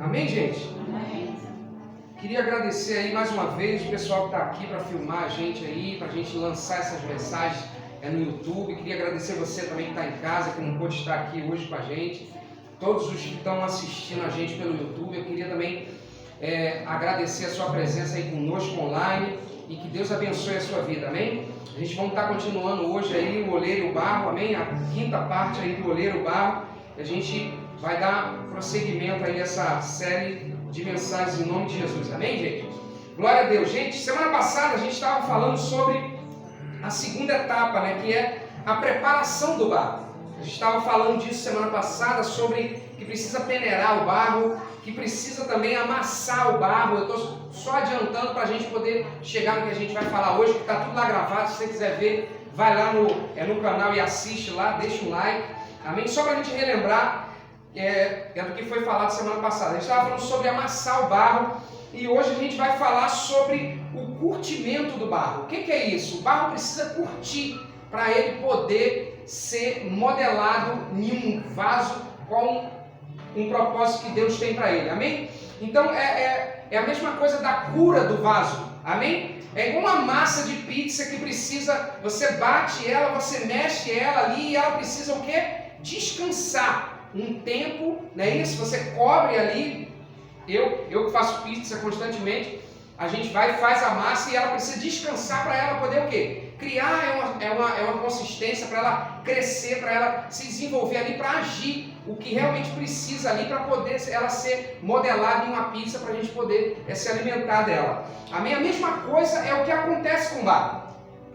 Amém, gente? Amém. Queria agradecer aí mais uma vez o pessoal que está aqui para filmar a gente aí, para a gente lançar essas mensagens no YouTube. Queria agradecer você também que está em casa, que não pôde estar aqui hoje com a gente. Todos os que estão assistindo a gente pelo YouTube, eu queria também agradecer a sua presença aí conosco online e que Deus abençoe a sua vida, amém? A gente vai estar continuando hoje aí o Oleiro e o Barro, amém? A quinta parte aí do Oleiro e o Barro. A gente vai dar prosseguimento aí a essa série de mensagens em nome de Jesus, amém, gente? Glória a Deus. Gente, semana passada a gente estava falando sobre a segunda etapa, né? Que é a preparação do barro. A gente estava falando disso semana passada, sobre que precisa peneirar o barro, que precisa também amassar o barro. Eu estou só adiantando para a gente poder chegar no que a gente vai falar hoje, que está tudo lá gravado. Se você quiser ver, vai lá no canal e assiste lá, deixa um like, amém? Só para a gente relembrar do que foi falado semana passada. A gente estava falando sobre amassar o barro e hoje a gente vai falar sobre o curtimento do barro. O que é isso? O barro precisa curtir para ele poder ser modelado em um vaso com um propósito que Deus tem para ele, amém? Então é a mesma coisa da cura do vaso, amém? É igual uma massa de pizza que precisa, você bate ela, você mexe ela ali e ela precisa o quê? Descansar um tempo, não é isso? Você cobre ali, eu que faço pizza constantemente, a gente vai e faz a massa e ela precisa descansar para ela poder o quê? Criar uma consistência, para ela crescer, para ela se desenvolver ali, para agir o que realmente precisa ali para poder ela ser modelada em uma pizza para a gente poder se alimentar dela. Amém? A mesma coisa é o que acontece com o barro.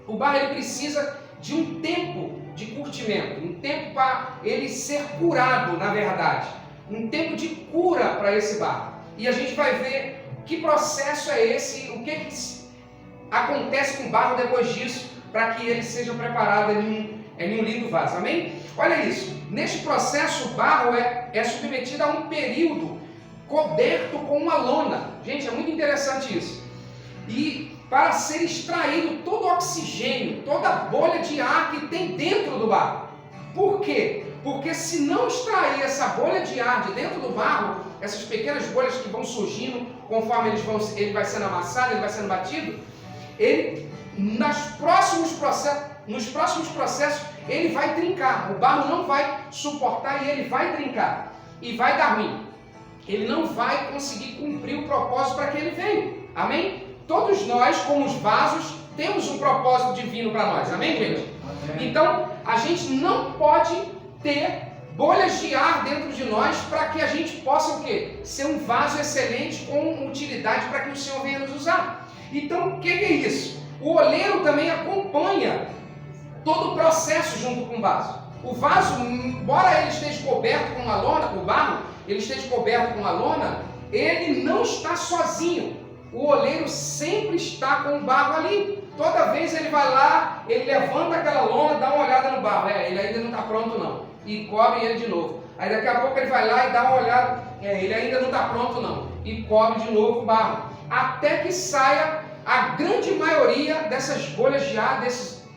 O barro ele precisa de um tempo de curtimento, um tempo para ele ser curado, na verdade. Um tempo de cura para esse barro. E a gente vai ver que processo é esse, o que acontece com o barro depois disso, para que ele seja preparado em um lindo vaso, amém? Olha isso, neste processo o barro é submetido a um período coberto com uma lona. Gente, é muito interessante isso. E para ser extraído todo o oxigênio, toda a bolha de ar que tem dentro do barro. Por quê? Porque se não extrair essa bolha de ar de dentro do barro, essas pequenas bolhas que vão surgindo conforme ele vai sendo amassado, ele vai sendo batido, nos próximos processos ele vai trincar, o barro não vai suportar e ele vai trincar e vai dar ruim. Ele não vai conseguir cumprir o propósito para que ele veio, amém? Todos nós, como os vasos, temos um propósito divino para nós, amém, gente? Amém. Então, a gente não pode ter bolhas de ar dentro de nós para que a gente possa o quê? Ser um vaso excelente com utilidade para que o Senhor venha nos usar. Então, o que é isso? O oleiro também acompanha todo o processo junto com o vaso. O vaso, embora ele esteja coberto com uma lona, o barro, ele esteja coberto com uma lona, ele não está sozinho. O oleiro sempre está com o barro ali. Toda vez ele vai lá, ele levanta aquela lona, dá uma olhada no barro. Ele ainda não está pronto não. E cobre ele de novo. Aí daqui a pouco ele vai lá e dá uma olhada. Ele ainda não está pronto não. E cobre de novo o barro. Até que saia a grande maioria dessas bolhas de ar,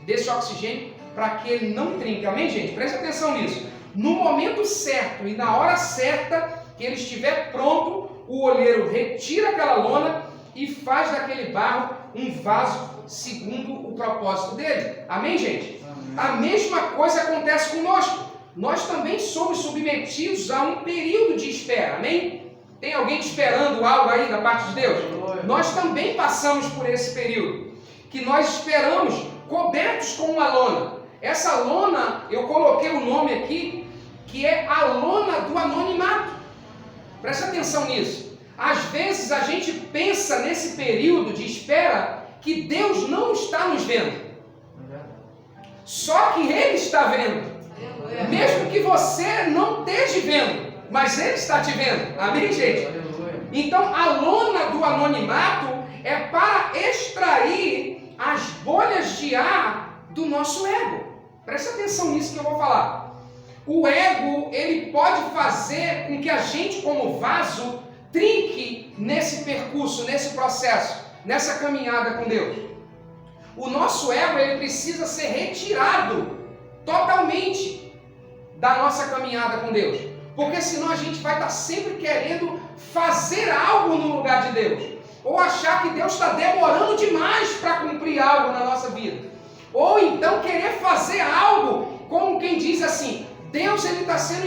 desse oxigênio, para que ele não trinque. Amém, gente? Preste atenção nisso. No momento certo e na hora certa que ele estiver pronto, o oleiro retira aquela lona e faz daquele barro um vaso segundo o propósito dele. Amém, gente? Amém. A mesma coisa acontece conosco. Nós também somos submetidos a um período de espera. Amém? Tem alguém esperando algo aí da parte de Deus? Nós também passamos por esse período, que nós esperamos cobertos com uma lona. Essa lona, eu coloquei o nome aqui, que é a lona do anonimato. Preste atenção nisso. Às vezes a gente pensa nesse período de espera que Deus não está nos vendo. Só que Ele está vendo. Mesmo que você não esteja vendo, mas Ele está te vendo. Amém, gente? Então a lona do anonimato é para extrair as bolhas de ar do nosso ego. Preste atenção nisso que eu vou falar. O ego, ele pode fazer com que a gente, como vaso, trinque nesse percurso, nesse processo, nessa caminhada com Deus. O nosso ego, ele precisa ser retirado totalmente da nossa caminhada com Deus. Porque senão a gente vai estar sempre querendo fazer algo no lugar de Deus. Ou achar que Deus está demorando demais para cumprir algo na nossa vida. Ou então querer fazer algo como quem diz assim, Deus ele está sendo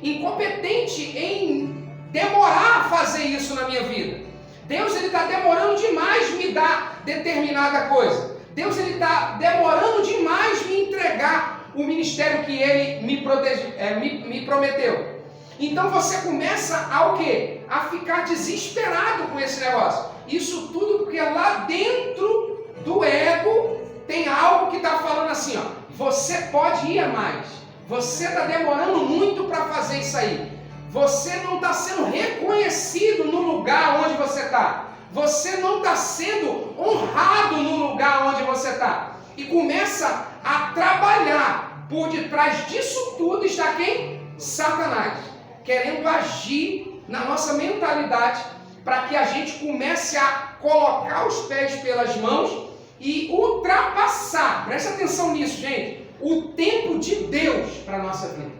incompetente em demorar a fazer isso na minha vida. Deus ele está demorando demais me dar determinada coisa. Deus ele está demorando demais me entregar o ministério que ele me prometeu. Então você começa a o quê? A ficar desesperado com esse negócio. Isso tudo porque lá dentro do ego tem algo que está falando assim, ó, você pode ir a mais. Você está demorando muito para fazer isso aí. Você não está sendo reconhecido no lugar onde você está. Você não está sendo honrado no lugar onde você está. E começa a trabalhar. Por detrás disso tudo está quem? Satanás. Querendo agir na nossa mentalidade para que a gente comece a colocar os pés pelas mãos e ultrapassar. Presta atenção nisso, gente. O tempo de Deus para a nossa vida.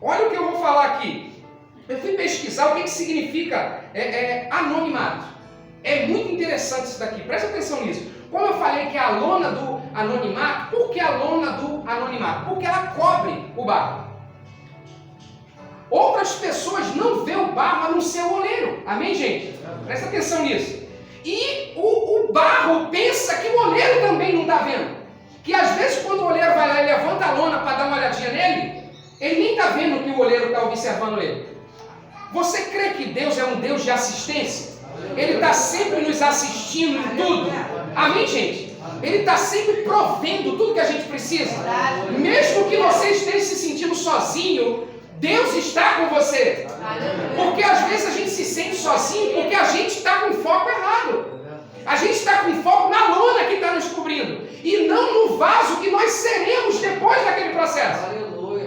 Olha o que eu vou falar aqui. Eu fui pesquisar o que significa anonimato. É muito interessante isso daqui. Presta atenção nisso. Como eu falei que é a lona do anonimato, por que a lona do anonimato? Porque ela cobre o barro. Outras pessoas não vê o barro a não ser o oleiro. Amém, gente? Presta atenção nisso. E o barro pensa que o oleiro também não está vendo. Que às vezes quando o oleiro vai lá e levanta a lona para dar uma olhadinha nele, ele nem está vendo que o oleiro está observando ele. Você crê que Deus é um Deus de assistência? Ele está sempre nos assistindo em tudo. Amém, gente? Ele está sempre provendo tudo que a gente precisa. Mesmo que você esteja se sentindo sozinho, Deus está com você. Porque às vezes a gente se sente sozinho porque a gente está com foco errado. A gente está com foco na lona que está nos cobrindo. E não no vaso que nós seremos depois daquele processo.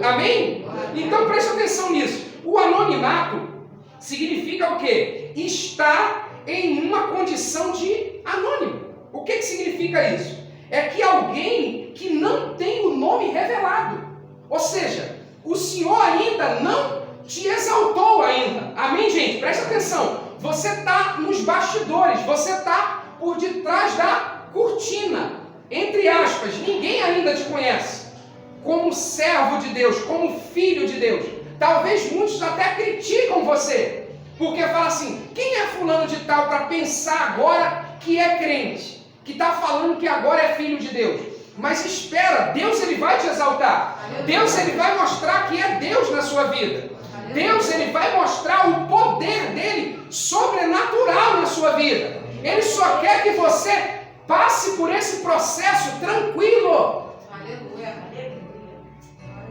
Amém? Então preste atenção nisso. O anonimato significa o quê? Estar em uma condição de anônimo. O que significa isso? É que alguém que não tem o nome revelado. Ou seja, o Senhor ainda não te exaltou ainda. Amém, gente? Presta atenção. Você está nos bastidores. Você está por detrás da cortina. Entre aspas, ninguém ainda te conhece. Como servo de Deus, como filho de Deus. Talvez muitos até criticam você. Porque fala assim, quem é fulano de tal para pensar agora que é crente? Que está falando que agora é filho de Deus. Mas espera, Deus ele vai te exaltar. Deus ele vai mostrar que é Deus na sua vida. Deus ele vai mostrar o poder dele sobrenatural na sua vida. Ele só quer que você passe por esse processo tranquilo.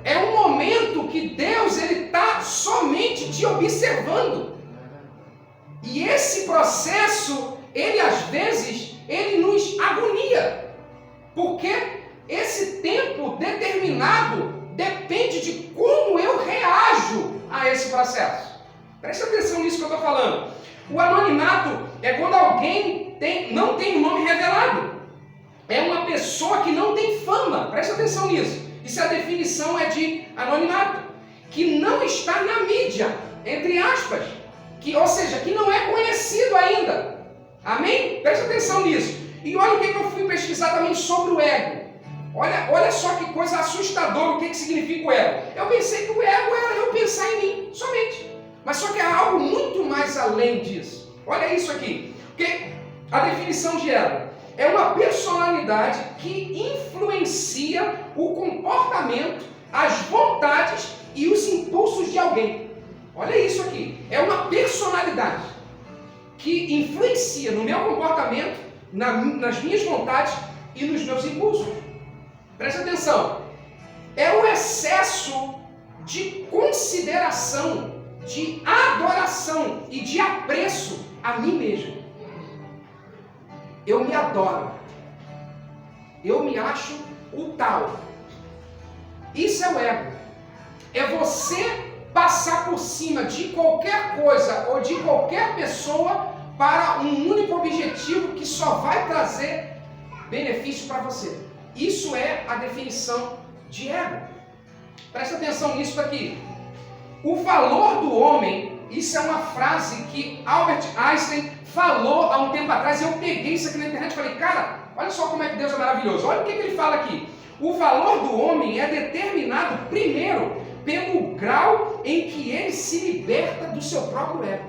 É um momento que Deus ele está somente te observando. E esse processo, ele às vezes, ele nos agonia. Porque esse tempo determinado depende de como eu reajo a esse processo. Presta atenção nisso que eu estou falando. O anonimato é quando alguém não tem um nome revelado. É uma pessoa que não tem fama. Presta atenção nisso. Isso é a definição de anonimato. Que não está na mídia, entre aspas. Ou seja, que não é conhecido ainda. Amém? Presta atenção nisso. E olha o que eu fui pesquisar também sobre o ego. Olha só que coisa assustadora o que significa o ego. Eu pensei que o ego era eu pensar em mim, somente. Mas só que é algo muito mais além disso. Olha isso aqui. Porque a definição de ego é uma personalidade que influencia o comportamento, as vontades e os impulsos de alguém. Olha isso aqui. É uma personalidade que influencia no meu comportamento, nas minhas vontades e nos meus impulsos. Presta atenção. É o excesso de consideração, de adoração e de apreço a mim mesmo. Eu me adoro. Eu me acho o tal. Isso é o ego. É você passar por cima de qualquer coisa ou de qualquer pessoa para um único objetivo que só vai trazer benefício para você. Isso é a definição de ego. Presta atenção nisso aqui. O valor do homem, isso é uma frase que Albert Einstein falou há um tempo atrás. Eu peguei isso aqui na internet e falei, cara, olha só como é que Deus é maravilhoso. Olha o que ele fala aqui. O valor do homem é determinado primeiro pelo grau em que ele se liberta do seu próprio ego.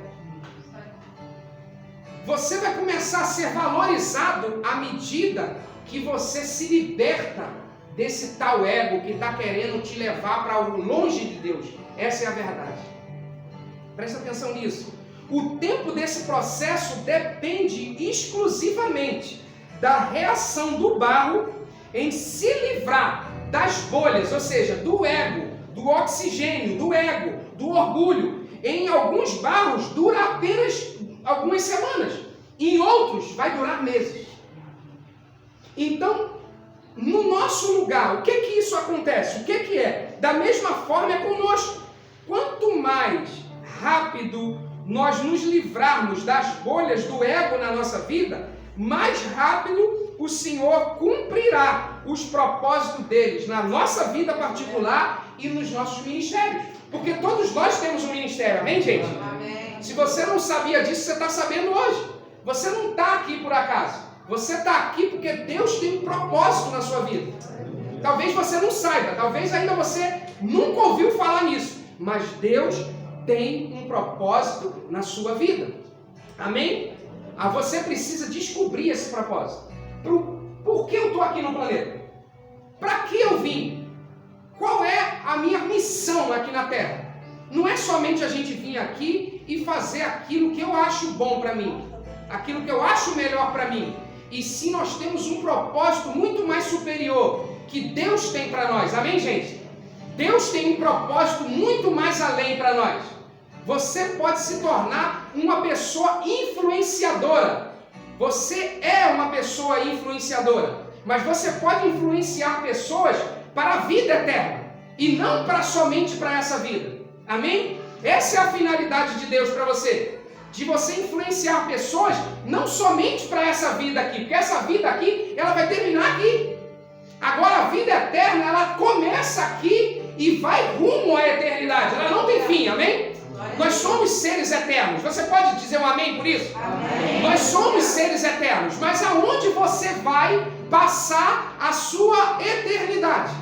Você vai começar a ser valorizado à medida que você se liberta desse tal ego que está querendo te levar para o longe de Deus. Essa é a verdade. Presta atenção nisso. O tempo desse processo depende exclusivamente da reação do barro em se livrar das bolhas, ou seja, do ego, do oxigênio, do ego, do orgulho. Em alguns barros dura apenas algumas semanas, em outros vai durar meses. Então, no nosso lugar, o que isso acontece? O que é? Da mesma forma é conosco. Quanto mais rápido nós nos livrarmos das bolhas do ego na nossa vida, mais rápido o Senhor cumprirá os propósitos deles na nossa vida particular e nos nossos ministérios. Porque todos nós temos um ministério, amém, gente? Amém. Se você não sabia disso, você está sabendo hoje. Você não está aqui por acaso. Você está aqui porque Deus tem um propósito na sua vida. Talvez você não saiba, talvez ainda você nunca ouviu falar nisso, mas Deus tem um propósito na sua vida. Amém? Você precisa descobrir esse propósito. Por que eu estou aqui no planeta? Para que eu vim? Qual é a minha missão aqui na Terra? Não é somente a gente vir aqui e fazer aquilo que eu acho bom para mim, aquilo que eu acho melhor para mim. E sim, nós temos um propósito muito mais superior que Deus tem para nós. Amém, gente? Deus tem um propósito muito mais além para nós. Você pode se tornar uma pessoa influenciadora. Você é uma pessoa influenciadora. Mas você pode influenciar pessoas para a vida eterna. E não somente para essa vida. Amém? Essa é a finalidade de Deus para você. De você influenciar pessoas não somente para essa vida aqui. Porque essa vida aqui, ela vai terminar aqui. Agora a vida eterna, ela começa aqui e vai rumo à eternidade. Ela não tem fim, amém? Nós somos seres eternos. Você pode dizer um amém por isso? Amém. Nós somos seres eternos. Mas aonde você vai passar a sua eternidade?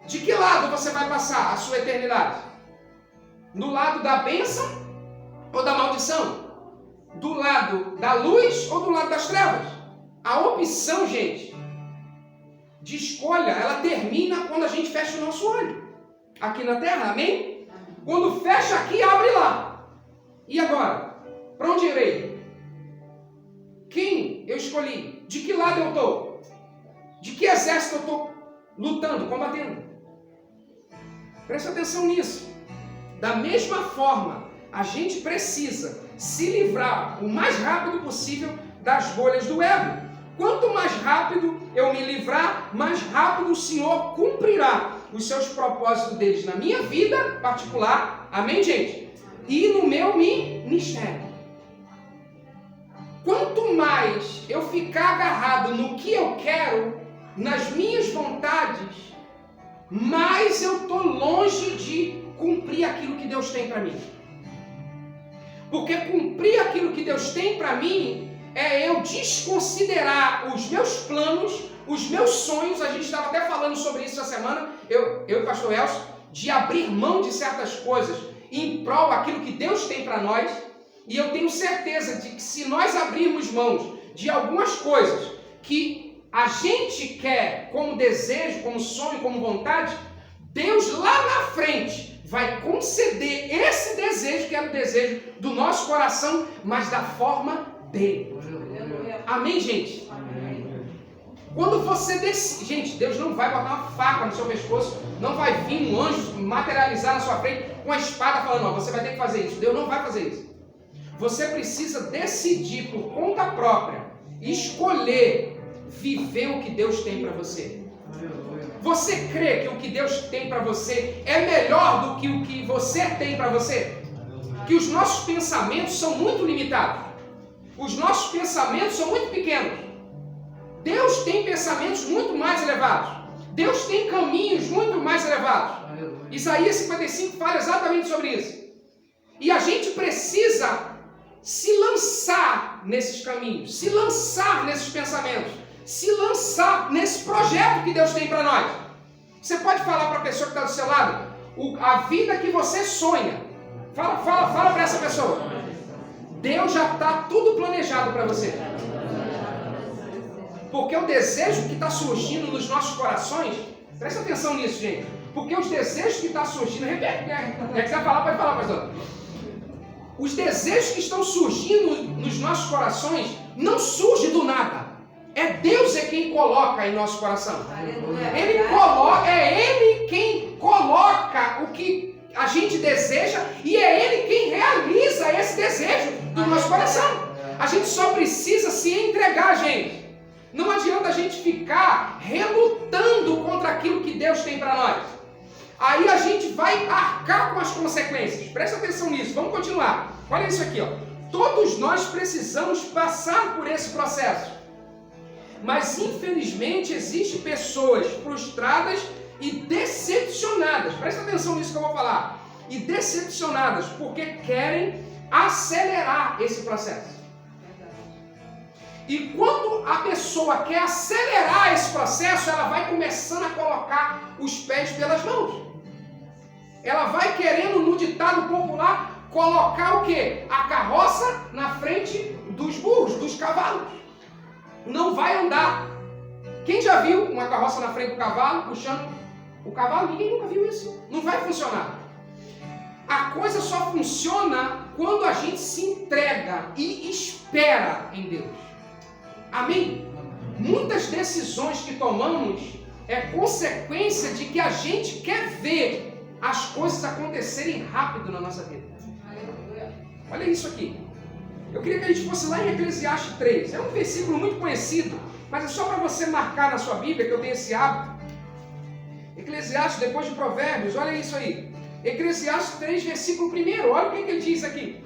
De que lado você vai passar a sua eternidade? Do lado da bênção ou da maldição? Do lado da luz ou do lado das trevas? A opção, gente, de escolha, ela termina quando a gente fecha o nosso olho. Aqui na terra, amém? Quando fecha aqui, abre lá. E agora? Para onde irei? Quem eu escolhi? De que lado eu estou? De que exército eu estou lutando, combatendo? Presta atenção nisso. Da mesma forma, a gente precisa se livrar o mais rápido possível das bolhas do ego. Quanto mais rápido eu me livrar, mais rápido o Senhor cumprirá os seus propósitos deles na minha vida particular, amém, gente? E no meu ministério. Quanto mais eu ficar agarrado no que eu quero, nas minhas vontades, mais eu estou longe de cumprir aquilo que Deus tem para mim. Porque cumprir aquilo que Deus tem para mim é eu desconsiderar os meus planos, os meus sonhos. A gente estava até falando sobre isso essa semana, eu e o pastor Elcio, de abrir mão de certas coisas em prol daquilo que Deus tem para nós. E eu tenho certeza de que se nós abrirmos mãos de algumas coisas que a gente quer como desejo, como sonho, como vontade, Deus lá na frente vai conceder esse desejo, que é o desejo do nosso coração, mas da forma dele. Amém, gente? Amém. Quando você decide, gente, Deus não vai botar uma faca no seu pescoço, não vai vir um anjo materializar na sua frente com a espada falando, ó, você vai ter que fazer isso. Deus não vai fazer isso. Você precisa decidir por conta própria, escolher viver o que Deus tem para você. Você crê que o que Deus tem para você é melhor do que o que você tem para você? Que os nossos pensamentos são muito limitados. Os nossos pensamentos são muito pequenos. Deus tem pensamentos muito mais elevados. Deus tem caminhos muito mais elevados. Isaías 55 fala exatamente sobre isso. E a gente precisa se lançar nesses caminhos, se lançar nesses pensamentos, se lançar nesse projeto que Deus tem para nós. Você pode falar para a pessoa que está do seu lado, a vida que você sonha. Fala para essa pessoa. Deus já está tudo planejado para você. Porque o desejo que está surgindo nos nossos corações, presta atenção nisso, gente. Porque os desejos que estão surgindo, repete, quer quiser falar, pode falar, pastor. Os desejos que estão surgindo nos nossos corações não surgem do nada. É Deus quem coloca em nosso coração. É Ele quem coloca o que a gente deseja e é Ele quem realiza esse desejo do nosso coração. A gente só precisa se entregar, gente. Não adianta a gente ficar relutando contra aquilo que Deus tem para nós. Aí a gente vai arcar com as consequências. Presta atenção nisso, vamos continuar. Olha isso aqui, ó. Todos nós precisamos passar por esse processo. Mas infelizmente existem pessoas frustradas e decepcionadas. Presta atenção nisso que eu vou falar. E decepcionadas porque querem acelerar esse processo. E quando a pessoa quer acelerar esse processo, ela vai começando a colocar os pés pelas mãos. Ela vai querendo, no ditado popular, colocar o quê? A carroça na frente dos burros, dos cavalos. Não vai andar. Quem já viu uma carroça na frente do cavalo, puxando o cavalo? Ninguém nunca viu isso. Não vai funcionar. A coisa só funciona quando a gente se entrega e espera em Deus. Amém? Muitas decisões que tomamos é consequência de que a gente quer ver as coisas acontecerem rápido na nossa vida. Olha isso aqui. Eu queria que a gente fosse lá em Eclesiastes 3. É um versículo muito conhecido, mas é só para você marcar na sua Bíblia, que eu tenho esse hábito. Eclesiastes, depois de Provérbios, olha isso aí. Eclesiastes 3, versículo 1. Olha o que ele diz aqui.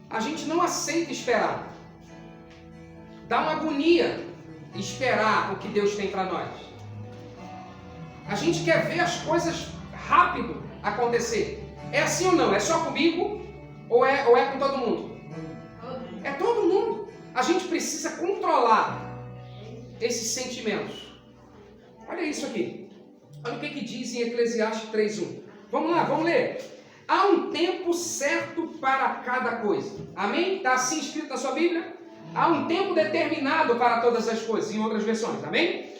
A gente não aceita esperar. Dá uma agonia esperar o que Deus tem para nós. A gente quer ver as coisas rápido acontecer. É assim ou não? É só comigo ou é com todo mundo? É todo mundo. A gente precisa controlar esses sentimentos. Olha isso aqui. Olha o que diz em Eclesiastes 3:1. Vamos lá, vamos ler. Há um tempo certo para cada coisa. Amém? Está assim escrito na sua Bíblia? Há um tempo determinado para todas as coisas, em outras versões. Amém?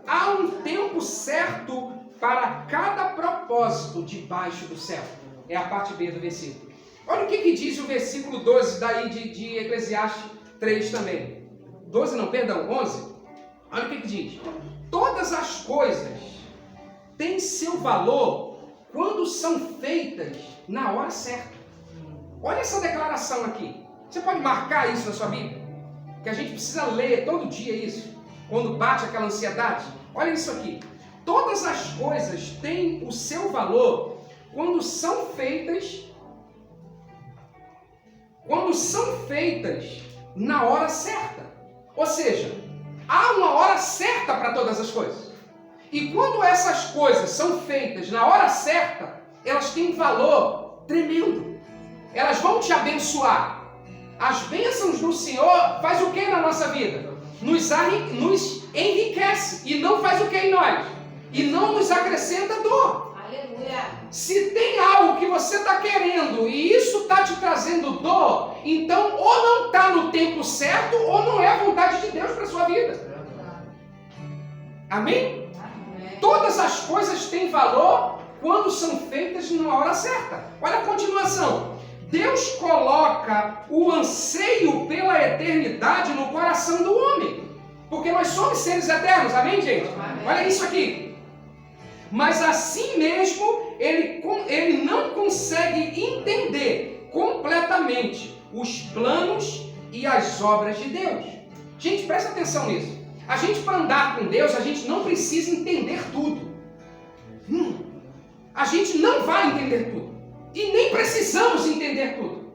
Há um tempo certo para cada propósito debaixo do céu. É a parte B do versículo. Olha o que diz o versículo 12 daí de Eclesiastes 3 também. 12 não, perdão, 11. Olha o que diz. Todas as coisas têm seu valor quando são feitas na hora certa. Olha essa declaração aqui. Você pode marcar isso na sua Bíblia? Que a gente precisa ler todo dia isso. Quando bate aquela ansiedade. Olha isso aqui. Todas as coisas têm o seu valor quando são feitas na hora certa. Ou seja, há uma hora certa para todas as coisas. E quando essas coisas são feitas na hora certa, elas têm um valor tremendo. Elas vão te abençoar. As bênçãos do Senhor faz o que na nossa vida? Nos enriquece. E não faz o que em nós? E não nos acrescenta dor. Aleluia. Se tem algo que você está querendo e isso está te trazendo dor, então ou não está no tempo certo ou não é a vontade de Deus para a sua vida. Amém? Todas as coisas têm valor quando são feitas na hora certa. Olha a continuação. Deus coloca o anseio pela eternidade no coração do homem. Porque nós somos seres eternos, amém, gente? Amém. Olha isso aqui. Mas assim mesmo, ele não consegue entender completamente os planos e as obras de Deus. Gente, presta atenção nisso. A gente, para andar com Deus, a gente não precisa entender tudo. a gente não vai entender tudo. E nem precisamos entender tudo.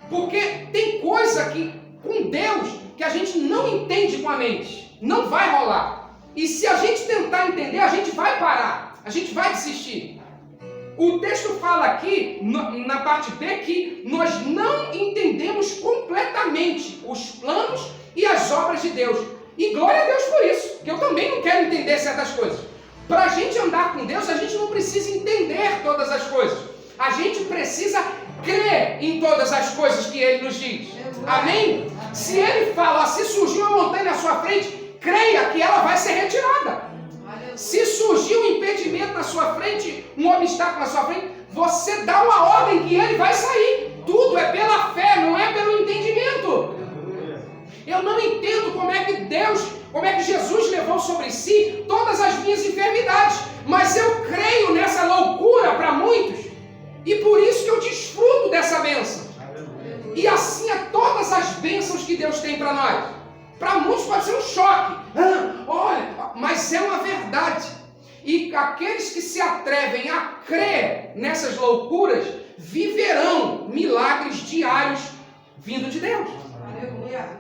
Porque tem coisa que, com Deus, que a gente não entende com a mente. Não vai rolar. E se a gente tentar entender, a gente vai parar. A gente vai desistir. O texto fala aqui, na parte B, que nós não entendemos completamente os planos e as obras de Deus. E glória a Deus por isso, que eu também não quero entender certas coisas. Para a gente andar com Deus, a gente não precisa entender todas as coisas. A gente precisa crer em todas as coisas que Ele nos diz. Amém? Se Ele fala, se surgir uma montanha na sua frente, creia que ela vai ser retirada. Se surgir um impedimento na sua frente, um obstáculo na sua frente, você dá uma ordem que ele vai sair. Tudo é pela fé, não é pelo entendimento. Eu não entendo como é que Jesus levou sobre si todas as minhas enfermidades. Mas eu creio nessa loucura para muitos. E por isso que eu desfruto dessa bênção. E assim é todas as bênçãos que Deus tem para nós. Para muitos pode ser um choque. Olha, mas é uma verdade. E aqueles que se atrevem a crer nessas loucuras viverão milagres diários vindo de Deus.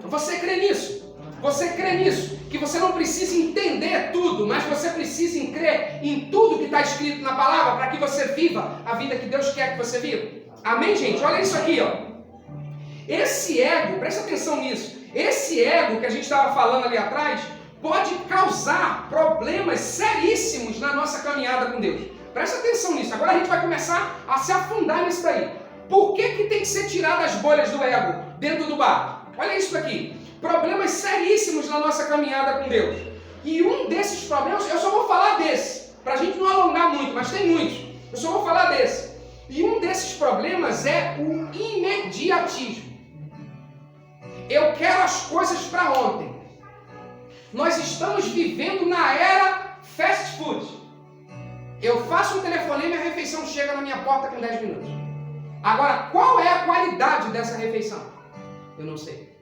Você crê nisso? Você crê nisso? Que você não precisa entender tudo, mas você precisa crer em tudo que está escrito na palavra para que você viva a vida que Deus quer que você viva. Amém, gente? Olha isso aqui, ó. Esse ego, presta atenção nisso. Esse ego que a gente estava falando ali atrás pode causar problemas seríssimos na nossa caminhada com Deus. Presta atenção nisso. Agora a gente vai começar a se afundar nisso daí. Por que tem que ser tirado as bolhas do ego dentro do barco? Olha isso aqui. Problemas seríssimos na nossa caminhada com Deus. E um desses problemas, eu só vou falar desse, para a gente não alongar muito, mas tem muitos. Eu só vou falar desse. E um desses problemas é o imediatismo. Eu quero as coisas para ontem. Nós estamos vivendo na era fast food. Eu faço um telefonema e a refeição chega na minha porta com 10 minutos. Agora, qual é a qualidade dessa refeição? Eu não sei.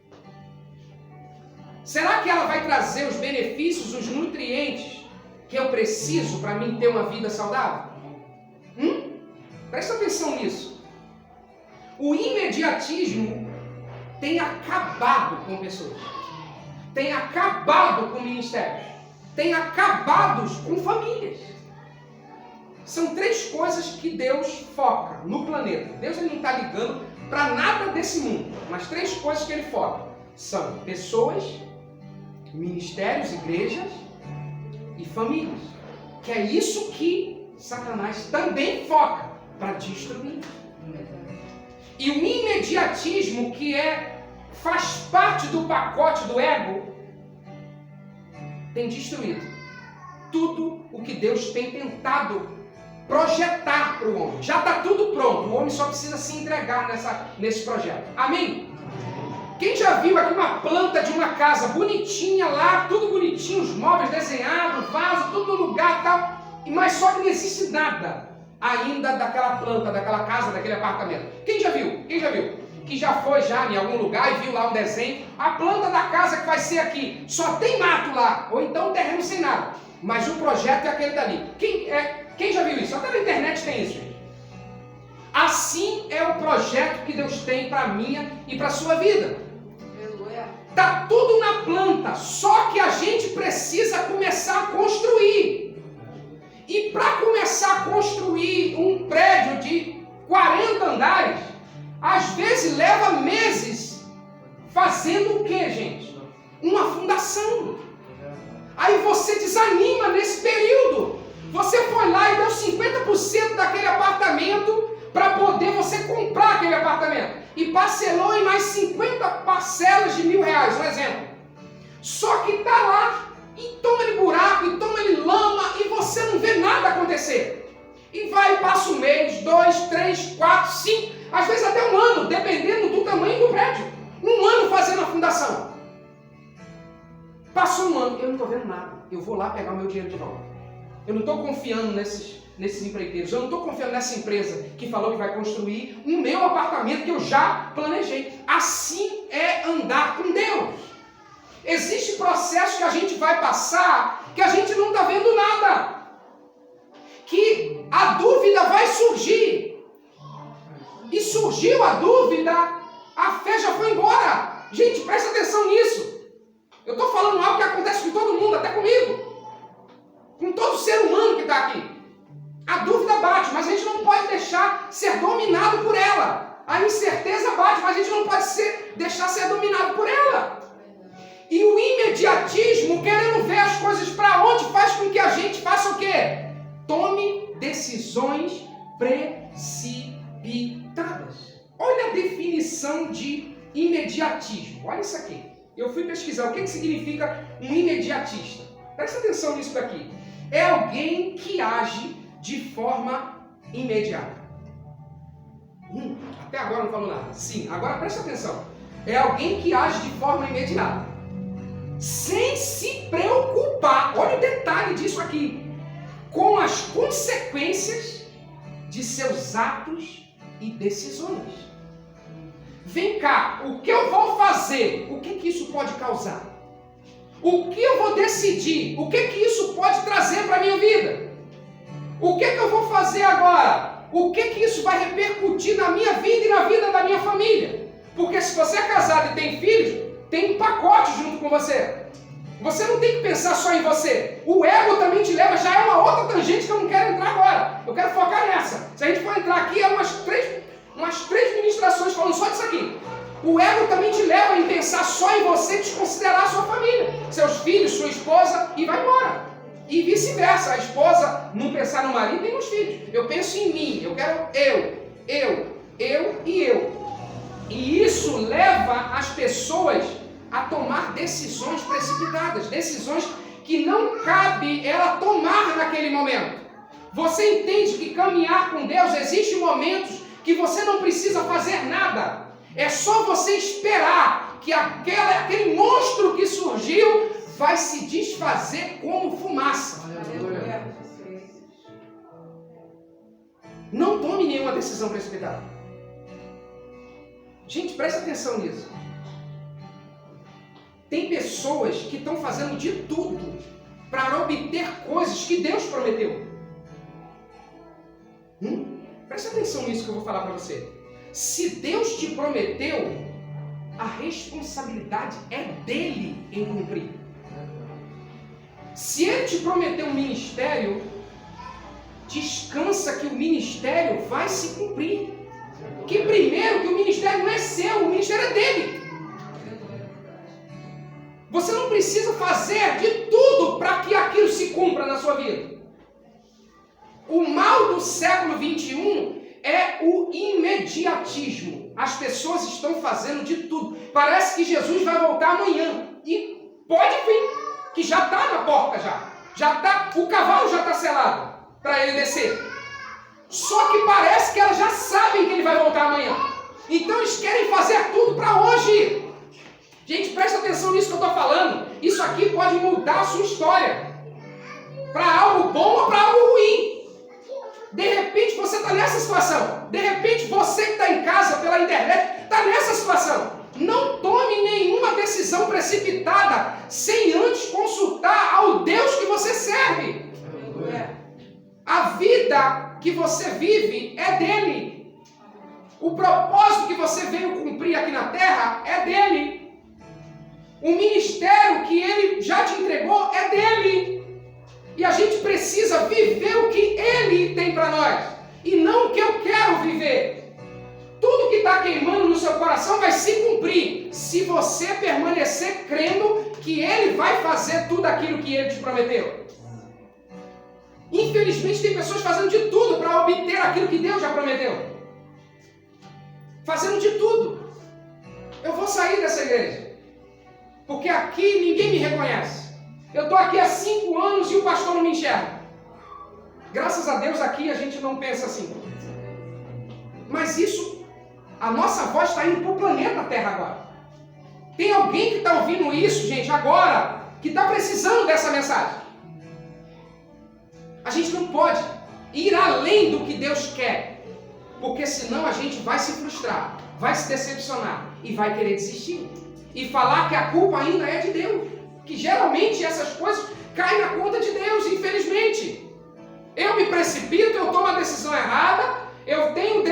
Será que ela vai trazer os benefícios, os nutrientes que eu preciso para mim ter uma vida saudável? Presta atenção nisso. O imediatismo tem acabado com pessoas, tem acabado com ministérios, tem acabado com famílias. São três coisas que Deus foca no planeta. Deus ele não está ligando para nada desse mundo, mas três coisas que ele foca são pessoas, ministérios, igrejas e famílias. Que é isso que Satanás também foca para destruir. E o imediatismo que faz parte do pacote do ego tem destruído tudo o que Deus tem tentado projetar para o homem. Já está tudo pronto, o homem só precisa se entregar nesse projeto. Amém? Quem já viu aqui uma planta de uma casa bonitinha lá, tudo bonitinho, os móveis desenhados, vaso, tudo no lugar e tal, mas só que não existe nada ainda daquela planta, daquela casa, daquele apartamento. Quem já viu? Quem já viu? Que já foi em algum lugar e viu lá um desenho, a planta da casa que vai ser aqui, só tem mato lá, ou então um terreno sem nada, mas o projeto é aquele dali. Quem já viu isso? Até na internet tem isso, gente. Assim é o projeto que Deus tem para a minha e para a sua vida. Está tudo na planta, só que a gente precisa começar a construir. E para começar a construir um prédio de 40 andares, às vezes leva meses fazendo o que, gente? Uma fundação. Aí você desanima nesse período. Você foi lá e deu 50% daquele apartamento para poder você comprar aquele apartamento. E parcelou em mais 50 parcelas de R$1.000, um exemplo. Só que está lá. E toma-lhe buraco, e toma-lhe lama, e você não vê nada acontecer. E vai e passa um mês, 2, 3, 4, 5, às vezes até um ano, dependendo do tamanho do prédio. Um ano fazendo a fundação. Passou um ano, eu não estou vendo nada. Eu vou lá pegar o meu dinheiro de volta. Eu não estou confiando nesses empreiteiros. Eu não estou confiando nessa empresa que falou que vai construir o meu apartamento que eu já planejei. Assim é andar com Deus. Existe processo que a gente vai passar que a gente não está vendo nada. Que a dúvida vai surgir. E surgiu a dúvida, a fé já foi embora. Gente, presta atenção nisso. Eu estou falando algo que acontece com todo mundo, até comigo. Com todo ser humano que está aqui. A dúvida bate, mas a gente não pode deixar ser dominado por ela. A incerteza bate, mas a gente não pode deixar ser dominado por ela. E o imediatismo, querendo ver as coisas para onde, faz com que a gente faça o quê? Tome decisões precipitadas. Olha a definição de imediatismo. Olha isso aqui. Eu fui pesquisar o que significa um imediatista. Presta atenção nisso daqui. É alguém que age de forma imediata. Até agora não falou nada. Sim, agora presta atenção. É alguém que age de forma imediata. Sem se preocupar, olha o detalhe disso aqui, com as consequências de seus atos e decisões. Vem cá, o que eu vou fazer? O que isso pode causar? O que eu vou decidir? O que isso pode trazer para a minha vida? O que eu vou fazer agora? O que isso vai repercutir na minha vida e na vida da minha família? Porque se você é casado e tem filhos, tem um pacote junto com você. Você não tem que pensar só em você. O ego também te leva, já é uma outra tangente que eu não quero entrar agora. Eu quero focar nessa. Se a gente for entrar aqui, é umas três ministrações falando só disso aqui. O ego também te leva a pensar só em você e desconsiderar a sua família, seus filhos, sua esposa, e vai embora. E vice-versa, a esposa não pensar no marido nem nos filhos. Eu penso em mim, eu quero eu. E isso leva as pessoas a tomar decisões precipitadas, decisões que não cabe ela tomar naquele momento. Você entende que caminhar com Deus, existem momentos que você não precisa fazer nada. É só você esperar que aquele monstro que surgiu vai se desfazer como fumaça. Não tome nenhuma decisão precipitada. Gente, presta atenção nisso. Tem pessoas que estão fazendo de tudo para obter coisas que Deus prometeu. Presta atenção nisso que eu vou falar para você. Se Deus te prometeu, a responsabilidade é dele em cumprir. Se ele te prometeu um ministério, descansa que o ministério vai se cumprir. Que primeiro que o ministério não é seu, o ministério é dele. Você não precisa fazer de tudo para que aquilo se cumpra na sua vida. O mal do século 21 é o imediatismo. As pessoas estão fazendo de tudo. Parece que Jesus vai voltar amanhã. E pode vir, que já está na porta o cavalo já está selado para ele descer. Só que parece que elas já sabem que ele vai voltar amanhã. Então eles querem fazer tudo para hoje. Gente, presta atenção nisso que eu estou falando. Isso aqui pode mudar a sua história. Para algo bom ou para algo ruim. De repente você está nessa situação. De repente você que está em casa pela internet está nessa situação. Não tome nenhuma decisão precipitada sem antes consultar ao Deus que você serve. A vida que você vive é dele. O propósito que você veio cumprir aqui na terra é dele. O ministério que ele já te entregou é dele. E a gente precisa viver o que ele tem para nós. E não o que eu quero viver. Tudo que está queimando no seu coração vai se cumprir. Se você permanecer crendo que ele vai fazer tudo aquilo que ele te prometeu. Infelizmente tem pessoas fazendo de tudo para obter aquilo que Deus já prometeu. Fazendo de tudo. Eu vou sair dessa igreja. Porque aqui ninguém me reconhece. Eu estou aqui há 5 anos e o pastor não me enxerga. Graças a Deus aqui a gente não pensa assim. Mas isso, a nossa voz está indo para o planeta Terra agora. Tem alguém que está ouvindo isso, gente, agora, que está precisando dessa mensagem. A gente não pode ir além do que Deus quer. Porque senão a gente vai se frustrar, vai se decepcionar e vai querer desistir. E falar que a culpa ainda é de Deus. Que geralmente essas coisas caem na conta de Deus, infelizmente. Eu me precipito, eu tomo a decisão errada, eu tenho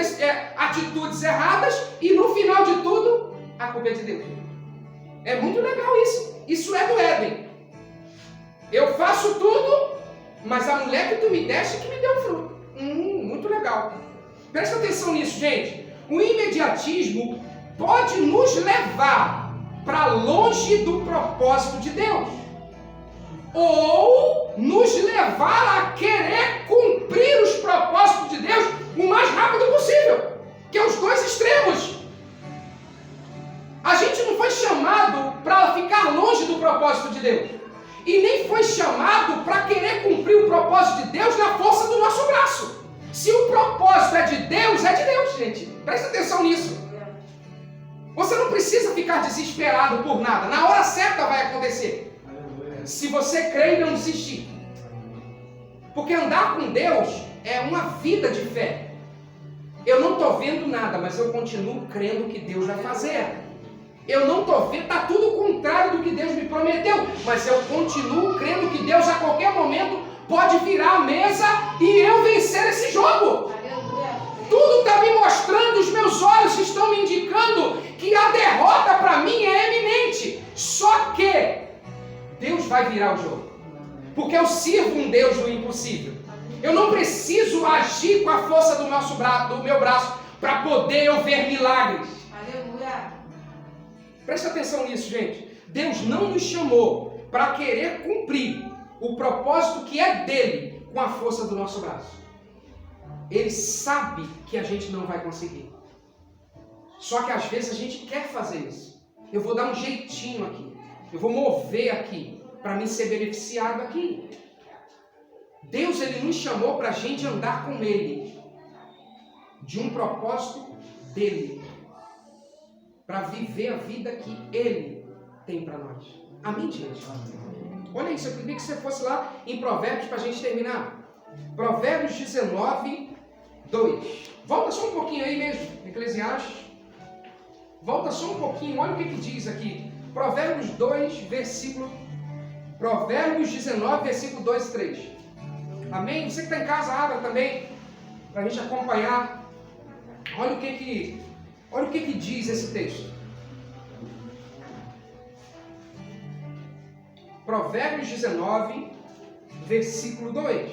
atitudes erradas e no final de tudo, a culpa é de Deus. É muito legal isso. Isso é do Éden. Eu faço tudo, mas a mulher que tu me deste que me deu o fruto. Muito legal. Presta atenção nisso, gente. O imediatismo pode nos levar para longe do propósito de Deus. Ou nos levar a querer cumprir os propósitos de Deus o mais rápido possível. Que é os dois extremos. A gente não foi chamado para ficar longe do propósito de Deus. E nem foi chamado para querer cumprir o propósito de Deus na força do nosso braço. Se o propósito é de Deus, gente. Presta atenção nisso. Você não precisa ficar desesperado por nada. Na hora certa vai acontecer. Se você crer e não desistir. Porque andar com Deus é uma vida de fé. Eu não estou vendo nada, mas eu continuo crendo que Deus vai fazer. Eu não estou vendo, está tudo contrário do que Deus me prometeu, mas eu continuo crendo que Deus a qualquer momento pode virar a mesa e eu vencer esse jogo. Tudo está me mostrando, os meus olhos estão me indicando que a derrota para mim é eminente. Só que Deus vai virar o jogo, porque eu sirvo um Deus do impossível. Eu não preciso agir com a força do meu braço para poder eu ver milagres. Aleluia. Presta atenção nisso, gente. Deus não nos chamou para querer cumprir o propósito que é dele com a força do nosso braço. Ele sabe que a gente não vai conseguir. Só que às vezes a gente quer fazer isso. Eu vou dar um jeitinho aqui. Eu vou mover aqui para mim ser beneficiado aqui. Deus, ele nos chamou para a gente andar com ele de um propósito dele. Para viver a vida que ele tem para nós. Amém, gente? Olha isso, eu queria que você fosse lá em Provérbios para a gente terminar. Provérbios 19, 2. Volta só um pouquinho aí mesmo, Eclesiastes. Volta só um pouquinho, olha o que diz aqui. Provérbios 19, versículo 2 e 3. Amém? Você que está em casa, abra também, para a gente acompanhar. Olha o que diz esse texto. Provérbios 19, versículo 2.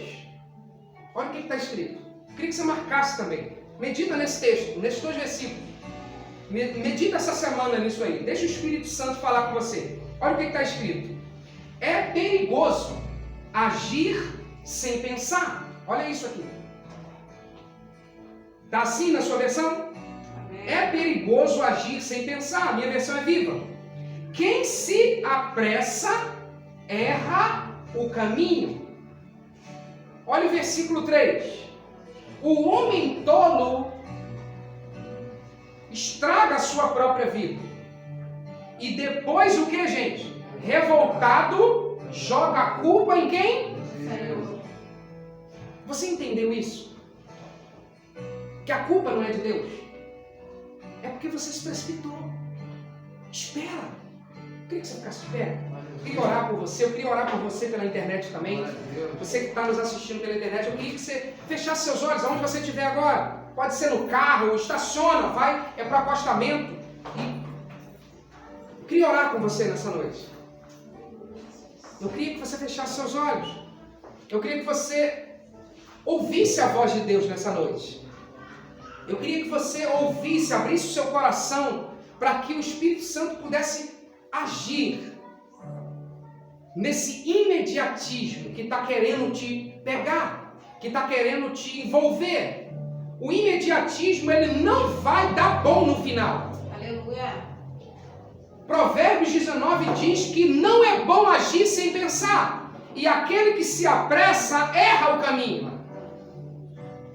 Olha o que está escrito. Eu queria que você marcasse também. Medita nesse texto, nesses dois versículos. Medita essa semana nisso aí. Deixa o Espírito Santo falar com você. Olha o que está escrito. É perigoso agir sem pensar. Olha isso aqui. Está assim na sua versão? É perigoso agir sem pensar. A minha versão é viva. Quem se apressa, erra o caminho. Olha o versículo 3. O homem tolo estraga a sua própria vida. E depois o que, gente? Revoltado, joga a culpa em quem? Você entendeu isso? Que a culpa não é de Deus. É porque você se precipitou. Espera. Eu queria que você ficasse esperto. Eu queria orar por você. Eu queria orar por você pela internet também. Você que está nos assistindo pela internet. Eu queria que você fechasse seus olhos aonde você estiver agora. Pode ser no carro, estaciona, vai, é para o acostamento. Eu queria orar com você nessa noite. Eu queria que você fechasse seus olhos. Eu queria que você ouvisse a voz de Deus nessa noite. Eu queria que você ouvisse, abrisse o seu coração para que o Espírito Santo pudesse agir nesse imediatismo que está querendo te pegar, que está querendo te envolver. O imediatismo, ele não vai dar bom no final. Aleluia. Provérbios 19 diz que não é bom agir sem pensar. E aquele que se apressa, erra o caminho.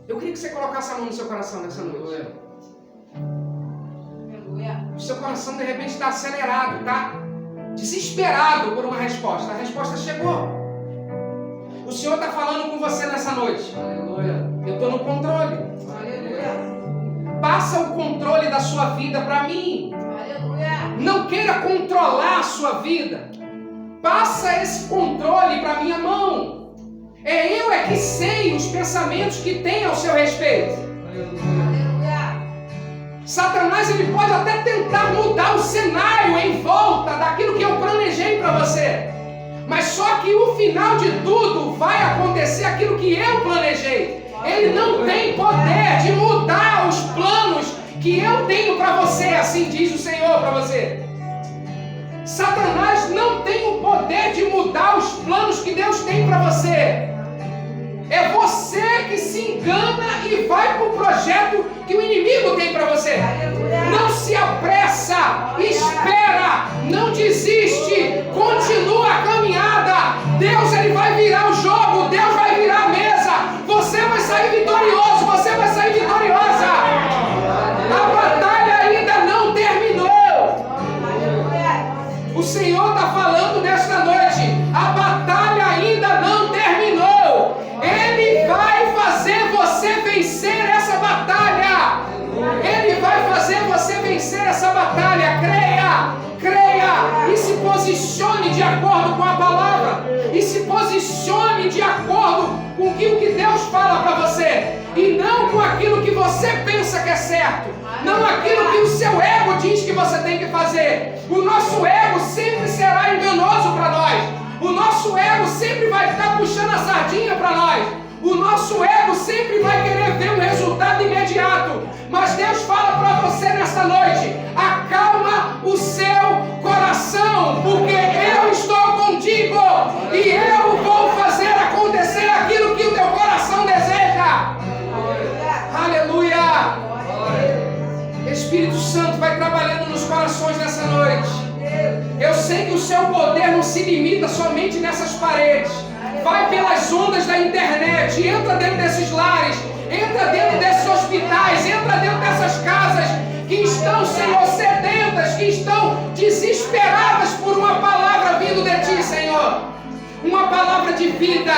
Eu queria que você colocasse a mão no seu coração nessa noite. Aleluia. O seu coração de repente está acelerado, está desesperado por uma resposta. A resposta chegou. O Senhor está falando com você nessa noite. Aleluia. Eu estou no controle. Aleluia. Passa o controle da sua vida para mim. Aleluia. Não queira controlar a sua vida. Passa esse controle para minha mão. Eu é que sei os pensamentos que tem ao seu respeito. Aleluia. Satanás, ele pode até tentar mudar o cenário em volta daquilo que eu planejei para você. Mas só que o final de tudo vai acontecer aquilo que eu planejei. Ele não tem poder de mudar os planos que eu tenho para você, assim diz o Senhor para você. Satanás não tem o poder de mudar os planos que Deus tem para você. É você que se engana e vai para o projeto que o inimigo tem para você. Não se apressa, espera, não desiste, continua a caminhada. Deus, ele vai virar o jogo, Deus vai virar a mesa. Você vai sair vitorioso, você vai sair vitoriosa. A batalha ainda não terminou. O Senhor está falando nesta noite, a batalha ainda não terminou. Ele vai fazer você vencer essa batalha. Ele vai fazer você vencer essa batalha. Creia e se posicione de acordo com a palavra. E se posicione de acordo com o que Deus fala para você. E não com aquilo que você pensa que é certo. Não aquilo que o seu ego diz que você tem que fazer. O nosso ego sempre será enganoso para nós. O nosso ego sempre vai estar puxando a sardinha para nós. O nosso ego sempre vai querer ver um resultado imediato. Mas Deus fala para você nesta noite: acalma o seu coração, porque eu estou contigo e eu vou fazer acontecer aquilo que o teu coração deseja. Aleluia! Espírito Santo vai trabalhando nos corações nessa noite. Eu sei que o seu poder não se limita somente nessas paredes. Vai pelas ondas da internet, entra dentro desses lares, entra dentro desses hospitais, entra dentro dessas casas que estão, Senhor, sedentas, que estão desesperadas por uma palavra vindo de Ti, Senhor. Uma palavra de vida.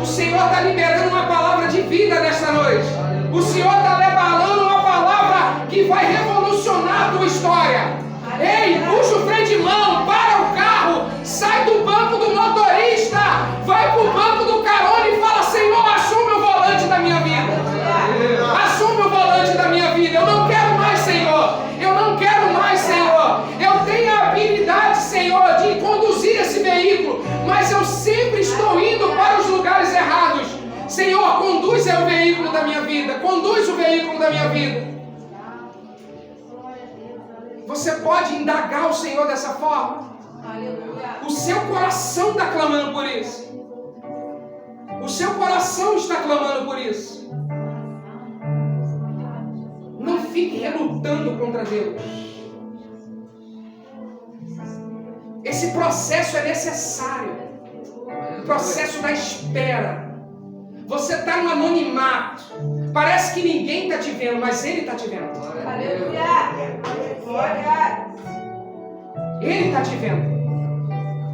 O Senhor está liberando uma palavra de vida nesta noite. O Senhor está liberando uma palavra que vai revolucionar a tua história. Ei, puxa o freio de mão, para o carro, sai do banco do motorista, vai para o banco do carona e fala: Senhor, assume o volante da minha vida. Assume o volante da minha vida. Eu não quero mais, Senhor. Eu não quero mais, Senhor. Eu tenho a habilidade, Senhor, de conduzir esse veículo, mas eu sempre estou indo para os lugares errados. Senhor, conduz o veículo da minha vida. Conduz o veículo da minha vida. Você pode indagar o Senhor dessa forma? Aleluia. O seu coração está clamando por isso. O seu coração está clamando por isso. Não fique relutando contra Deus. Esse processo é necessário. O processo da espera. Você está no anonimato. Parece que ninguém está te vendo, mas Ele está te vendo. Aleluia. Glória. Ele está te vendo.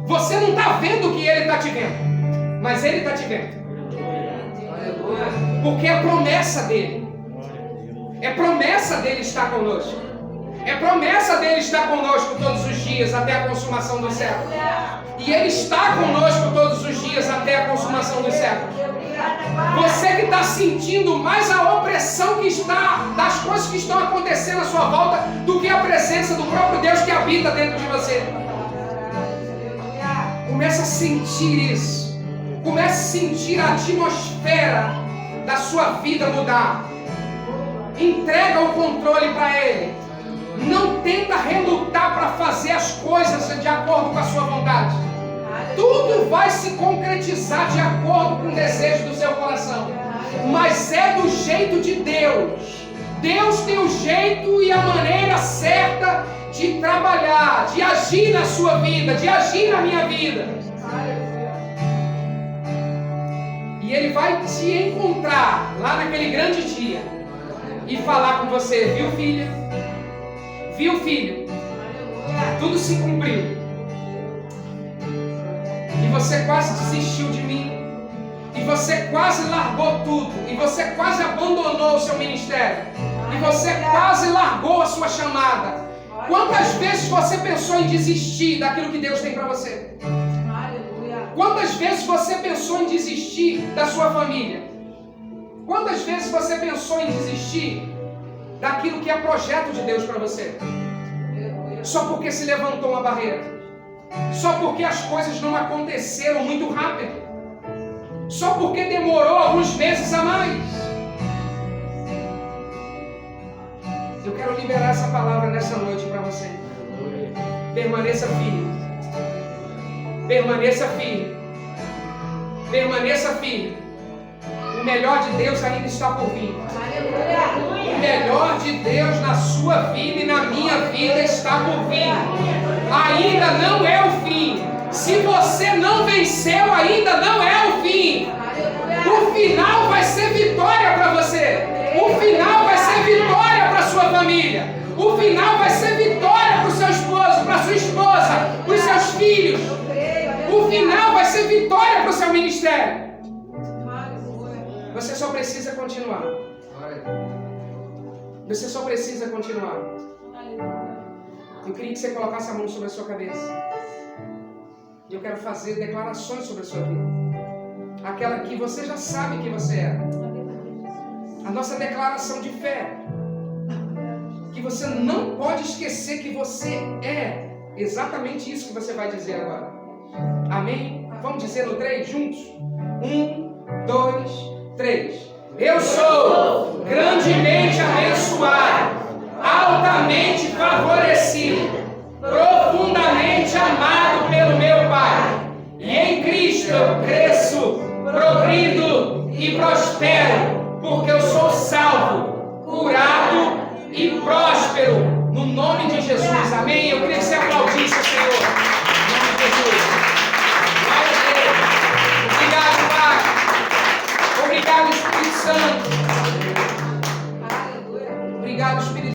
Você não está vendo o que Ele está te vendo, mas Ele está te vendo. Porque é promessa dele. É promessa dele estar conosco. É promessa dele estar conosco todos os dias até a consumação dos séculos. E Ele está conosco todos os dias até a consumação dos séculos. Você que está sentindo mais a opressão que está das coisas que estão acontecendo à sua volta do que a presença do próprio Deus que habita dentro de você. Comece a sentir isso. Comece a sentir a atmosfera da sua vida mudar. Entrega o controle para Ele. Não tenta relutar para fazer as coisas de acordo com a sua vontade. Tudo vai se concretizar de acordo com o desejo do seu coração. Mas é do jeito de Deus. Deus tem o jeito e a maneira certa de trabalhar, de agir na sua vida, de agir na minha vida. E Ele vai te encontrar lá naquele grande dia e falar com você: viu, filha? Viu, filho? Tudo se cumpriu. E você quase desistiu de mim. E você quase largou tudo. E você quase abandonou o seu ministério. E você quase largou a sua chamada. Quantas vezes você pensou em desistir daquilo que Deus tem para você? Quantas vezes você pensou em desistir da sua família? Quantas vezes você pensou em desistir daquilo que é projeto de Deus para você? Só porque se levantou uma barreira. Só porque as coisas não aconteceram muito rápido. Só porque demorou alguns meses a mais. Eu quero liberar essa palavra nessa noite para você. Permaneça firme. Permaneça firme. Permaneça firme. O melhor de Deus ainda está por vir. O melhor de Deus na sua vida e na minha vida está por vir. Ainda não é o fim. Se você não venceu, ainda não é o fim. O final vai ser vitória para você. O final vai ser vitória para sua família. O final vai ser vitória para o seu esposo, para a sua esposa, para os seus filhos. O final vai ser vitória para o seu ministério. Você só precisa continuar. Você só precisa continuar. Eu queria que você colocasse a mão sobre a sua cabeça. E eu quero fazer declarações sobre a sua vida. Aquela que você já sabe que você é. A nossa declaração de fé. Que você não pode esquecer que você é exatamente isso que você vai dizer agora. Amém? Vamos dizer no 3 juntos? 1, 2, 3. Eu sou grandemente abençoado, altamente favorecido, profundamente amado pelo meu Pai. E em Cristo eu cresço, progrido e prospero, porque eu sou salvo, curado e próspero, no nome de Jesus. Amém? Eu queria que